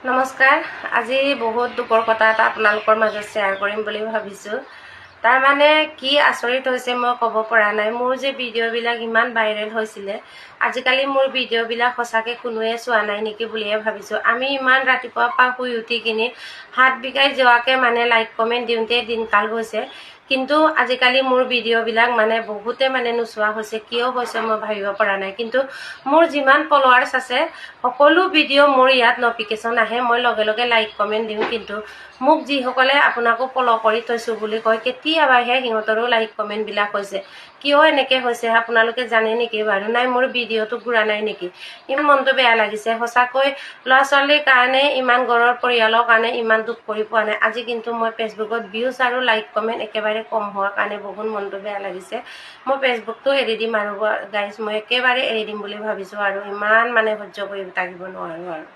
নমস্কাৰ। আজি বহুত দুখৰ কথা এটা আপোনালোকৰ মাজত শ্বেয়াৰ কৰিম বুলি ভাবিছোঁ। তাৰমানে কি আচৰিত হৈছে মই ক'ব পৰা নাই। মোৰ যে ভিডিঅ'বিলাক ইমান ভাইৰেল হৈছিলে, আজিকালি মোৰ ভিডিঅ'বিলাক সঁচাকৈ কোনোৱে চোৱা নাই নেকি বুলিয়ে ভাবিছোঁ। আমি ইমান ৰাতিপুৱাৰ পৰা শুই উঠি কিনি হাত বিকাই যোৱাকৈ মানে লাইক কমেণ্ট দিওঁতে দিনকাল গৈছে, কিন্তু আজিকালি মোৰ ভিডিঅ'বিলাক মানে বহুতে মানে নোচোৱা হৈছে। কিয় হৈছে মই ভাবিব পৰা নাই। কিন্তু মোৰ যিমান ফলোৱাৰ্ছ আছে সকলো ভিডিঅ' মোৰ ইয়াত ন'টিফিকেশ্যন আহে, মই লগে লগে লাইক কমেণ্ট দিওঁ। কিন্তু মোক যিসকলে আপোনাকো ফ'ল' কৰি থৈছোঁ বুলি কয়, কেতিয়াবাহে সিহঁতৰো লাইক কমেণ্টবিলাক হৈছে। কিয় এনেকৈ হৈছে আপোনালোকে জানে নেকি বাৰু? নাই মোৰ ভিডিঅ'টো ঘূৰা নাই নেকি? ইমান মনটো বেয়া লাগিছে সঁচাকৈ। ল'ৰা ছোৱালীৰ কাৰণে, ইমান ঘৰৰ পৰিয়ালৰ কাৰণে ইমান দুখ কৰি পোৱা নাই। আজি কিন্তু মই ফেচবুকত ভিউজ আৰু লাইক কমেণ্ট একেবাৰে কম হোৱাৰ কাৰণে বহুত মনটো বেয়া লাগিছে। মই ফেচবুকটো এৰি দিম আৰু গাইজ, মই একেবাৰে এৰি দিম বুলি ভাবিছোঁ আৰু ইমান মানে সহ্য কৰি থাকিব নোৱাৰোঁ আৰু।